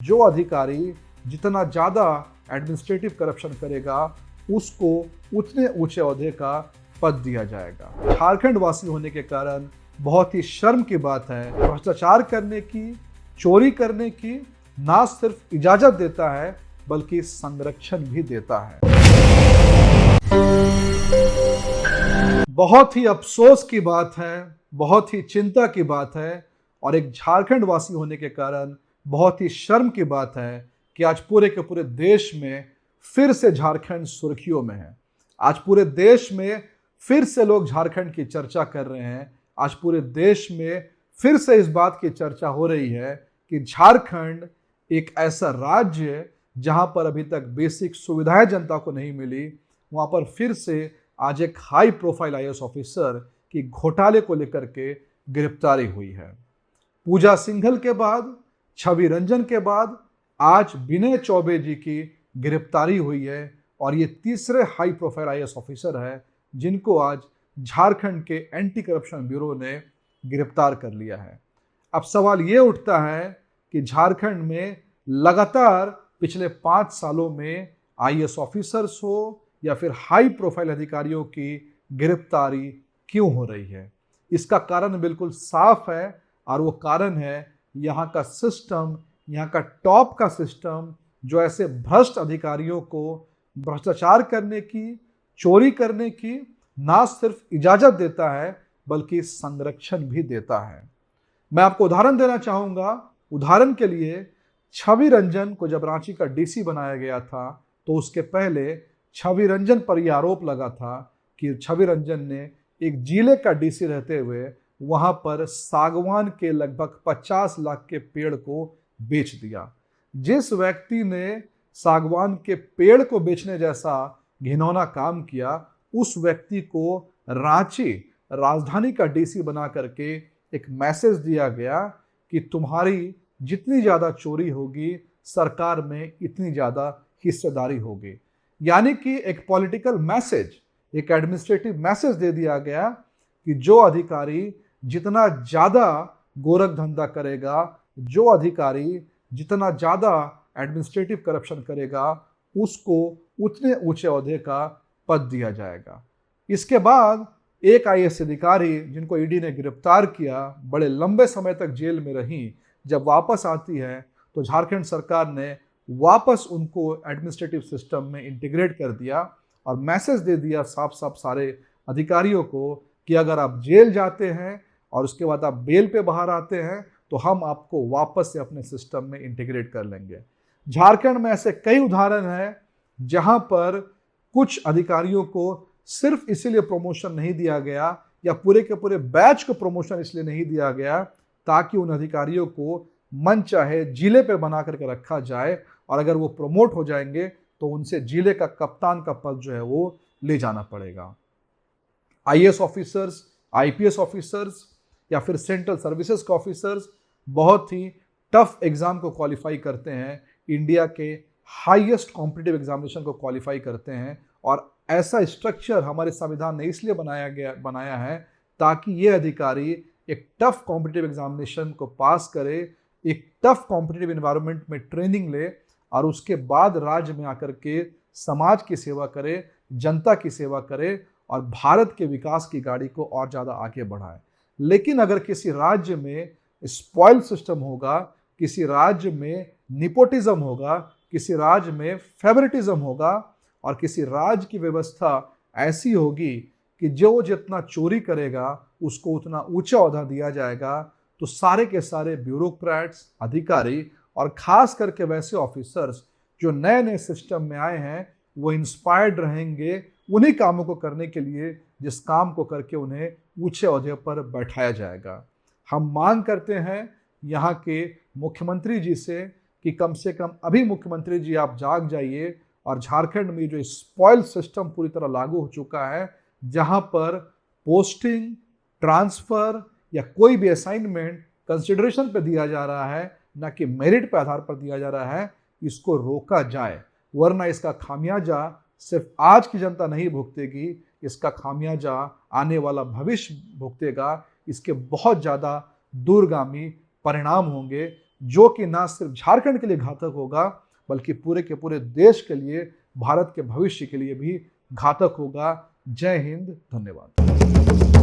जो अधिकारी जितना ज़्यादा एडमिनिस्ट्रेटिव करप्शन करेगा उसको उतने ऊंचे ओहदे का पद दिया जाएगा। झारखंड वासी होने के कारण बहुत ही शर्म की बात है, भ्रष्टाचार करने की, चोरी करने की ना सिर्फ इजाजत देता है बल्कि संरक्षण भी देता है। बहुत ही अफसोस की बात है, बहुत ही चिंता की बात है और एक झारखंड वासी होने के कारण बहुत ही शर्म की बात है कि आज पूरे के पूरे देश में फिर से झारखंड सुर्खियों में है। आज पूरे देश में फिर से लोग झारखंड की चर्चा कर रहे हैं। आज पूरे देश में फिर से इस बात की चर्चा हो रही है कि झारखंड एक ऐसा राज्य है जहां पर अभी तक बेसिक सुविधाएं जनता को नहीं मिली। वहां पर फिर से आज एक हाई प्रोफाइल आईएएस ऑफिसर की घोटाले को लेकर के गिरफ्तारी हुई है। पूजा सिंघल के बाद, छवि रंजन के बाद आज विनय चौबे जी की गिरफ्तारी हुई है और ये तीसरे हाई प्रोफाइल आईएएस ऑफिसर है जिनको आज झारखंड के एंटी करप्शन ब्यूरो ने गिरफ्तार कर लिया है। अब सवाल ये उठता है कि झारखंड में लगातार पिछले 5 सालों में आईएएस ऑफिसर्स हो या फिर हाई प्रोफाइल अधिकारियों की गिरफ्तारी क्यों हो रही है। इसका कारण बिल्कुल साफ है और वो कारण है यहाँ का सिस्टम, यहाँ का टॉप का सिस्टम जो ऐसे भ्रष्ट अधिकारियों को भ्रष्टाचार करने की, चोरी करने की ना सिर्फ इजाजत देता है बल्कि संरक्षण भी देता है। मैं आपको उदाहरण देना चाहूंगा। उदाहरण के लिए छवि रंजन को जब रांची का डीसी बनाया गया था तो उसके पहले छवि रंजन पर यह आरोप लगा था कि छवि रंजन ने एक जिले का डीसी रहते हुए वहां पर सागवान के लगभग 50 लाख के पेड़ को बेच दिया। जिस व्यक्ति ने सागवान के पेड़ को बेचने जैसा घिनौना काम किया उस व्यक्ति को रांची राजधानी का डीसी बना करके एक मैसेज दिया गया कि तुम्हारी जितनी ज्यादा चोरी होगी सरकार में इतनी ज्यादा हिस्सेदारी होगी। यानी कि एक पॉलिटिकल मैसेज, एक एडमिनिस्ट्रेटिव मैसेज दे दिया गया कि जो अधिकारी जितना ज्यादा गोरख धंधा करेगा, जो अधिकारी जितना ज्यादा एडमिनिस्ट्रेटिव करप्शन करेगा उसको उतने ऊंचे ओहदे का पद दिया जाएगा। इसके बाद एक आईएएस अधिकारी जिनको ईडी ने गिरफ्तार किया, बड़े लंबे समय तक जेल में रही, जब वापस आती है तो झारखंड सरकार ने वापस उनको एडमिनिस्ट्रेटिव सिस्टम में इंटीग्रेट कर दिया और मैसेज दे दिया साफ साफ सारे अधिकारियों को कि अगर आप जेल जाते हैं और उसके बाद आप बेल पे बाहर आते हैं तो हम आपको वापस से अपने सिस्टम में इंटीग्रेट कर लेंगे। झारखंड में ऐसे कई उदाहरण हैं जहां पर कुछ अधिकारियों को सिर्फ इसीलिए प्रमोशन नहीं दिया गया या पूरे के पूरे बैच को प्रमोशन इसलिए नहीं दिया गया ताकि उन अधिकारियों को मन चाहे जिले पे बना करके रखा जाए और अगर वो प्रमोट हो जाएंगे तो उनसे जिले का कप्तान का पद जो है वो ले जाना पड़ेगा। आईएएस ऑफिसर्स, आईपीएस ऑफिसर्स या फिर सेंट्रल सर्विसेज के ऑफिसर्स बहुत ही टफ एग्जाम को क्वालिफाई करते हैं, इंडिया के हाईएस्ट कॉम्पिटिटिव एग्जामिनेशन को क्वालिफाई करते हैं और ऐसा स्ट्रक्चर हमारे संविधान ने इसलिए बनाया है ताकि ये अधिकारी एक टफ कॉम्पिटिटिव एग्जामिनेशन को पास करे, एक टफ कॉम्पिटिटिव एनवायरनमेंट में ट्रेनिंग ले और उसके बाद राज्य में आकर के समाज की सेवा करे, जनता की सेवा करे और भारत के विकास की गाड़ी को और ज़्यादा आगे बढ़ाए। लेकिन अगर किसी राज्य में स्पॉइल सिस्टम होगा, किसी राज्य में निपोटिज्म होगा, किसी राज्य में फेवरेटिज्म होगा और किसी राज्य की व्यवस्था ऐसी होगी कि जो जितना चोरी करेगा उसको उतना ऊंचा ओहदा दिया जाएगा तो सारे के सारे ब्यूरोक्रेट्स, अधिकारी और खास करके वैसे ऑफिसर्स जो नए नए सिस्टम में आए हैं वो इंस्पायर्ड रहेंगे उन्हीं कामों को करने के लिए जिस काम को करके उन्हें ऊंचे ओहदे पर बैठाया जाएगा। हम मांग करते हैं यहाँ के मुख्यमंत्री जी से कम अभी मुख्यमंत्री जी आप जाग जाइए और झारखंड में जो स्पॉइल सिस्टम पूरी तरह लागू हो चुका है जहाँ पर पोस्टिंग, ट्रांसफर या कोई भी असाइनमेंट कंसिडरेशन पे दिया जा रहा है ना कि मेरिट पे आधार पर दिया जा रहा है, इसको रोका जाए वरना इसका खामियाजा सिर्फ आज की जनता नहीं भुगतेगी, इसका खामियाजा आने वाला भविष्य भुगतेगा। इसके बहुत ज़्यादा दूरगामी परिणाम होंगे जो कि ना सिर्फ झारखंड के लिए घातक होगा बल्कि पूरे के पूरे देश के लिए, भारत के भविष्य के लिए भी घातक होगा। जय हिंद, धन्यवाद।